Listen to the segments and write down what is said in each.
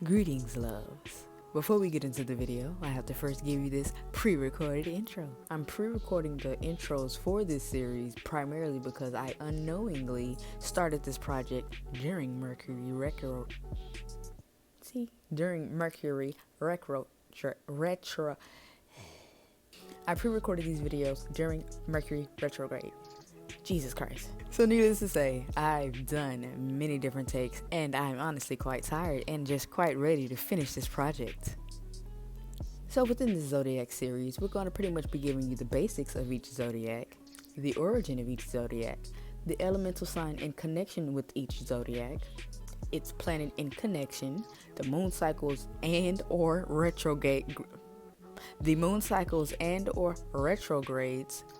Greetings, loves. Before we get into the video, I have to first give you this pre-recorded intro. I'm pre-recording the intros for this series primarily because I unknowingly started this project during Mercury retro. I pre-recorded these videos during Mercury retrograde. Jesus Christ. So needless to say, I've done many different takes and I'm honestly quite tired and just quite ready to finish this project. So within this zodiac series, we're going to pretty much be giving you the basics of each zodiac, the origin of each zodiac, the elemental sign in connection with each zodiac, its planet in connection, the moon cycles and or retrogrades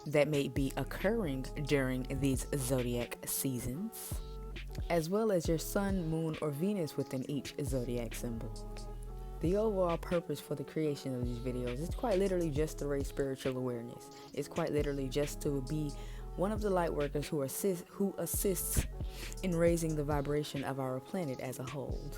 that may be occurring during these zodiac seasons, as well as your sun, moon, or Venus within each zodiac symbol. The overall purpose for the creation of these videos is quite literally just to raise spiritual awareness. It's quite literally just to be one of the light workers who assists in raising the vibration of our planet as a whole.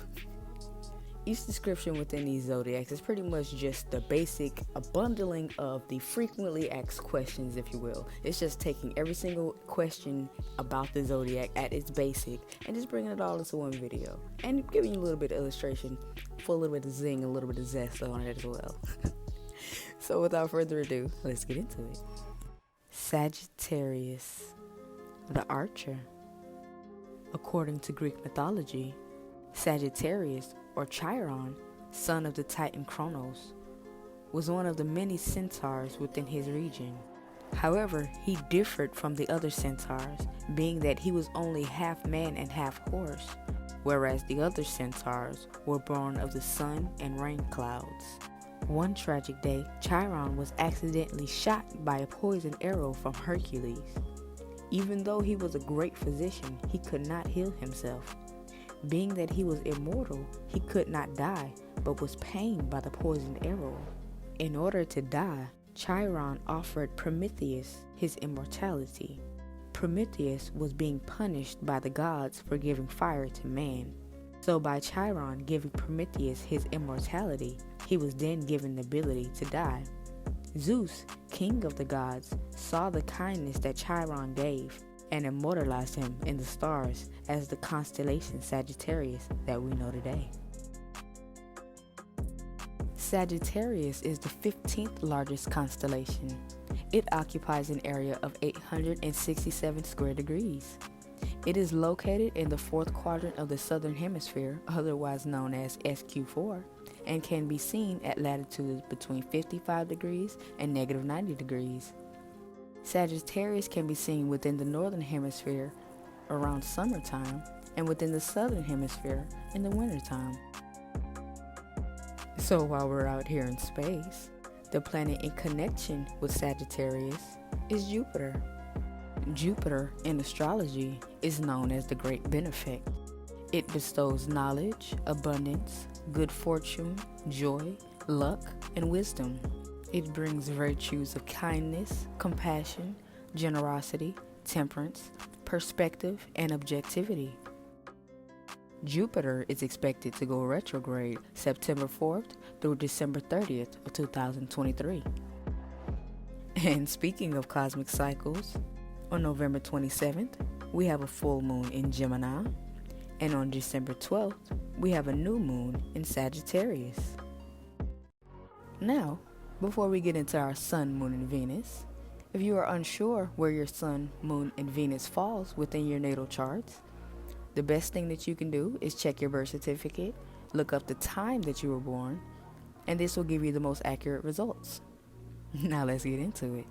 Each description within these zodiacs is pretty much just the basic bundling of the frequently asked questions, if you will. It's just taking every single question about the zodiac at its basic and just bringing it all into one video and giving you a little bit of illustration for a little bit of zing, a little bit of zest on it as well. So without further ado, let's get into it. Sagittarius, the archer. According to Greek mythology, Sagittarius, or Chiron, son of the Titan Kronos, was one of the many centaurs within his region. However, he differed from the other centaurs, being that he was only half man and half horse, whereas the other centaurs were born of the sun and rain clouds. One tragic day, Chiron was accidentally shot by a poisoned arrow from Hercules. Even though he was a great physician, he could not heal himself. Being that he was immortal, he could not die, but was pained by the poisoned arrow. In order to die, Chiron offered Prometheus his immortality. Prometheus was being punished by the gods for giving fire to man. So by Chiron giving Prometheus his immortality, he was then given the ability to die. Zeus, king of the gods, saw the kindness that Chiron gave and immortalized him in the stars as the constellation Sagittarius that we know today. Sagittarius is the 15th largest constellation. It occupies an area of 867 square degrees. It is located in the 4th quadrant of the southern hemisphere, otherwise known as SQ4, and can be seen at latitudes between 55 degrees and -90 degrees. Sagittarius can be seen within the northern hemisphere around summertime and within the southern hemisphere in the wintertime. So while we're out here in space, the planet in connection with Sagittarius is Jupiter. Jupiter in astrology is known as the Great Benefic. It bestows knowledge, abundance, good fortune, joy, luck, and wisdom. It brings virtues of kindness, compassion, generosity, temperance, perspective, and objectivity. Jupiter is expected to go retrograde September 4th through December 30th of 2023. And speaking of cosmic cycles, on November 27th, we have a full moon in Gemini, and on December 12th, we have a new moon in Sagittarius. Now, before we get into our sun, moon, and Venus, if you are unsure where your sun, moon, and Venus falls within your natal charts, the best thing that you can do is check your birth certificate, look up the time that you were born, and this will give you the most accurate results. Now let's get into it.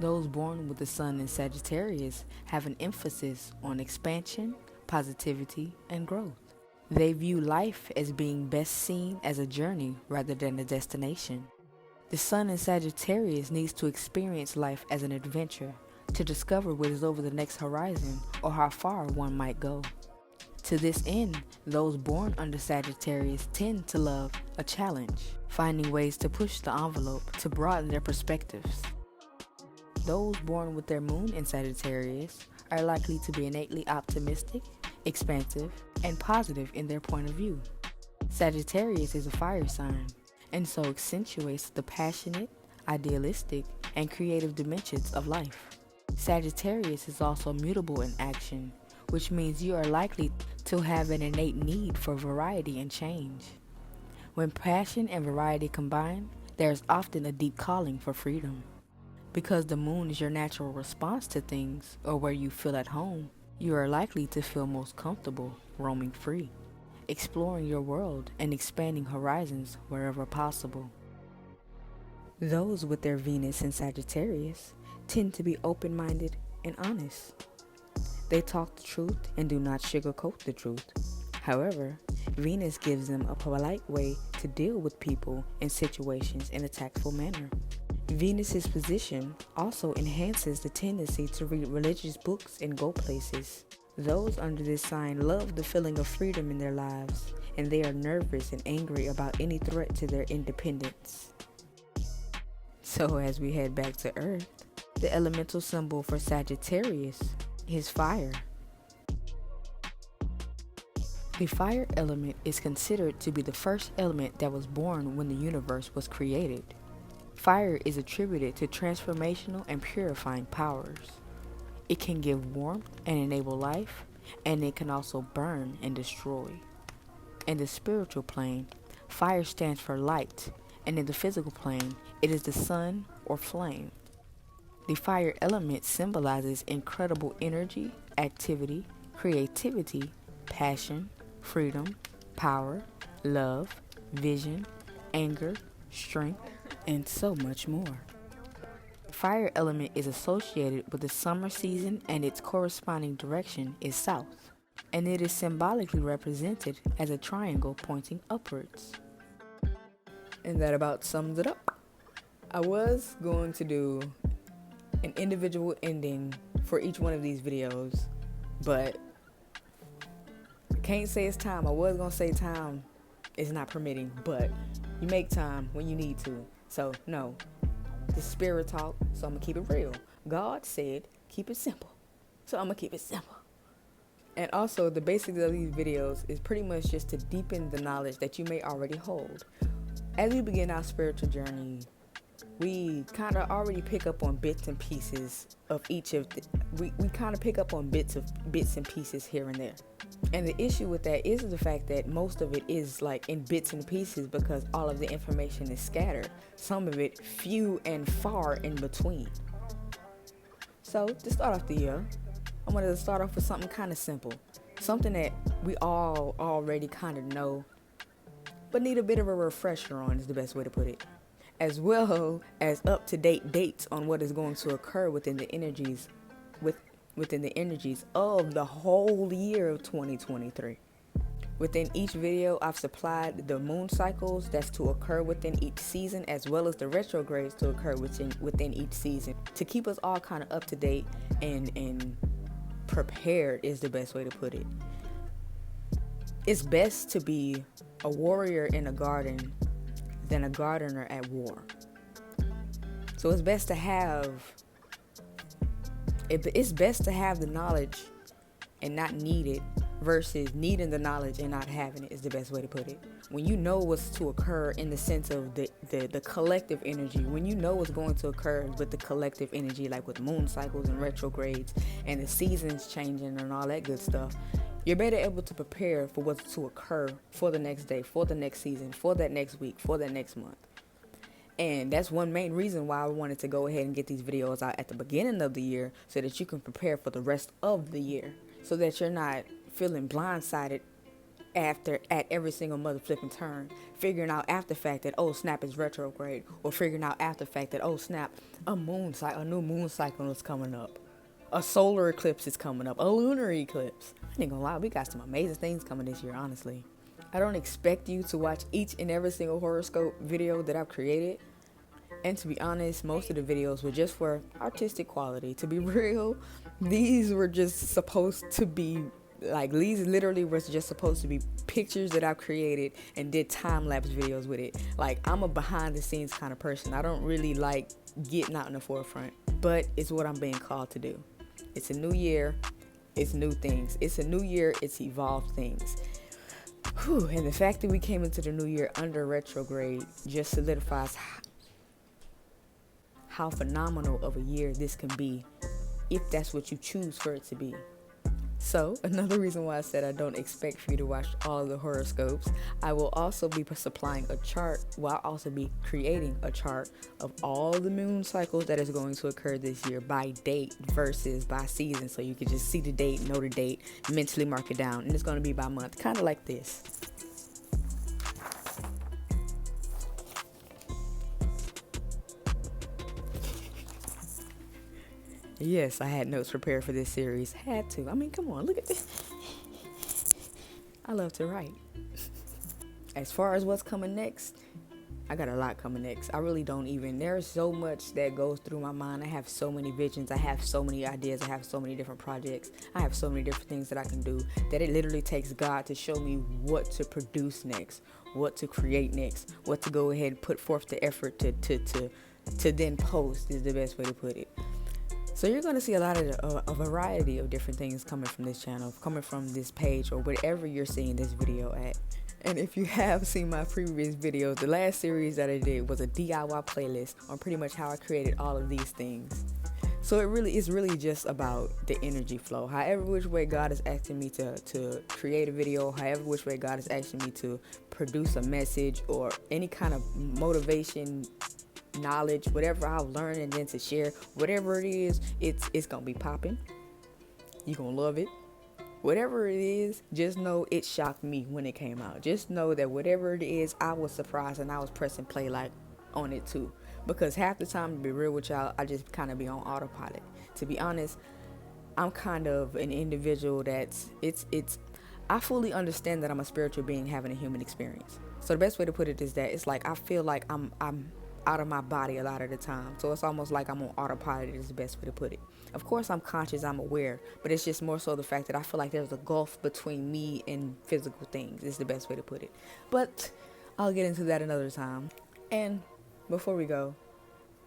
Those born with the sun in Sagittarius have an emphasis on expansion, positivity, and growth. They view life as being best seen as a journey rather than a destination. The sun in Sagittarius needs to experience life as an adventure to discover what is over the next horizon or how far one might go. To this end, those born under Sagittarius tend to love a challenge, finding ways to push the envelope to broaden their perspectives. Those born with their moon in Sagittarius are likely to be innately optimistic, expansive, and positive in their point of view. Sagittarius is a fire sign, and so accentuates the passionate, idealistic, and creative dimensions of life. Sagittarius is also mutable in action, which means you are likely to have an innate need for variety and change. When passion and variety combine, there is often a deep calling for freedom. Because the moon is your natural response to things, or where you feel at home, you are likely to feel most comfortable roaming free, exploring your world and expanding horizons wherever possible. Those with their Venus in Sagittarius tend to be open-minded and honest. They talk the truth and do not sugarcoat the truth. However, Venus gives them a polite way to deal with people and situations in a tactful manner. Venus's position also enhances the tendency to read religious books and go places. Those under this sign love the feeling of freedom in their lives, and they are nervous and angry about any threat to their independence. So as we head back to Earth, the elemental symbol for Sagittarius is fire. The fire element is considered to be the first element that was born when the universe was created. Fire is attributed to transformational and purifying powers. It can give warmth and enable life, and it can also burn and destroy. In the spiritual plane, fire stands for light, and in the physical plane, it is the sun or flame. The fire element symbolizes incredible energy, activity, creativity, passion, freedom, power, love, vision, anger, strength, and so much more. The fire element is associated with the summer season, and its corresponding direction is south, and it is symbolically represented as a triangle pointing upwards. And that about sums it up. I was going to do an individual ending for each one of these videos, but I can't say it's time. I was going to say time is not permitting, but you make time when you need to. So no, this is spirit talk, so I'm going to keep it real. God said keep it simple, so I'm going to keep it simple. And also the basics of these videos is pretty much just to deepen the knowledge that you may already hold. As we begin our spiritual journey, we kind of already pick up on bits and pieces of each of we kind of pick up on bits and pieces here and there. And the issue with that is the fact that most of it is like in bits and pieces because all of the information is scattered. Some of it few and far in between. So to start off the year, I wanted to start off with something kind of simple. Something that we all already kind of know, but need a bit of a refresher on is the best way to put it. As well as up-to-date dates on what is going to occur within the energies of the whole year of 2023. Within each video, I've supplied the moon cycles that's to occur within each season, as well as the retrogrades to occur within each season, to keep us all kind of up to date and prepared is the best way to put it. It's best to be a warrior in a garden than a gardener at war. So it's best to have the knowledge and not need it versus needing the knowledge and not having it is the best way to put it. When you know what's to occur in the sense of the collective energy, when you know what's going to occur with the collective energy, like with moon cycles and retrogrades and the seasons changing and all that good stuff, you're better able to prepare for what's to occur for the next day, for the next season, for that next week, for that next month. And that's one main reason why I wanted to go ahead and get these videos out at the beginning of the year, so that you can prepare for the rest of the year, so that you're not feeling blindsided at every single mother flipping turn, figuring out after the fact that, oh snap, it's retrograde, or figuring out after the fact that, oh snap, a new moon cycle is coming up, a solar eclipse is coming up, a lunar eclipse. I ain't gonna lie, we got some amazing things coming this year, honestly. I don't expect you to watch each and every single horoscope video that I've created. And to be honest, most of the videos were just for artistic quality. To be real, these were just supposed to be, these literally was just supposed to be pictures that I've created and did time-lapse videos with it. Like, I'm a behind-the-scenes kind of person. I don't really like getting out in the forefront, but it's what I'm being called to do. It's a new year. It's new things. It's a new year. It's evolved things. Whew, and the fact that we came into the new year under retrograde just solidifies how phenomenal of a year this can be if that's what you choose for it to be. So, another reason why I said I don't expect for you to watch all of the horoscopes, I will also be supplying a chart, I'll also be creating a chart of all the moon cycles that is going to occur this year by date versus by season. So you can just see the date, know the date, mentally mark it down, and it's going to be by month, kind of like this. Yes, I had notes prepared for this series. Had to. I mean, come on, look at this. I love to write. As far as what's coming next, I got a lot coming next. I really don't even. There's so much that goes through my mind. I have so many visions. I have so many ideas. I have so many different projects. I have so many different things that I can do that it literally takes God to show me what to produce next, what to create next, what to go ahead and put forth the effort to then post is the best way to put it. So you're going to see a variety of different things coming from this channel, coming from this page, or whatever you're seeing this video at. And if you have seen my previous videos, the last series that I did was a DIY playlist on pretty much how I created all of these things. So it's really just about the energy flow. However which way God is asking me to create a video, however which way God is asking me to produce a message or any kind of motivation, knowledge, whatever I've learned and then to share, whatever it is, it's gonna be popping. You're gonna love it. Whatever it is, just know it shocked me when it came out. Just know that whatever it is, I was surprised and I was pressing play like on it too. Because half the time, to be real with y'all, I just kind of be on autopilot. To be honest, I'm kind of an individual that's I fully understand that I'm a spiritual being having a human experience. So the best way to put it is that it's like I feel like I'm out of my body a lot of the time. So it's almost like I'm on autopilot is the best way to put it. Of course, I'm conscious, I'm aware, but it's just more so the fact that I feel like there's a gulf between me and physical things is the best way to put it. But I'll get into that another time. And before we go,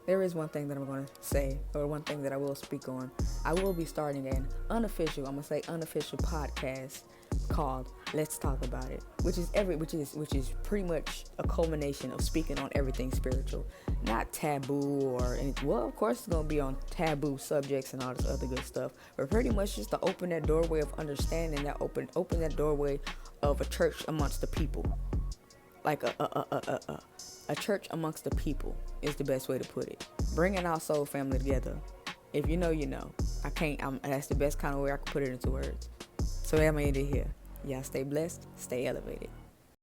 there is one thing that I'm going to say, or one thing that I will speak on. I will be starting an unofficial podcast called Let's Talk About It, which is pretty much a culmination of speaking on everything spiritual, not taboo or anything. Well, of course it's gonna be on taboo subjects and all this other good stuff, but pretty much just to open that doorway of understanding, that open that doorway of a church amongst the people, like a church amongst the people is the best way to put it. Bringing our soul family together. If you know, you know. That's the best kind of way I can put it into words. So I'm ended here. Y'all stay blessed, stay elevated.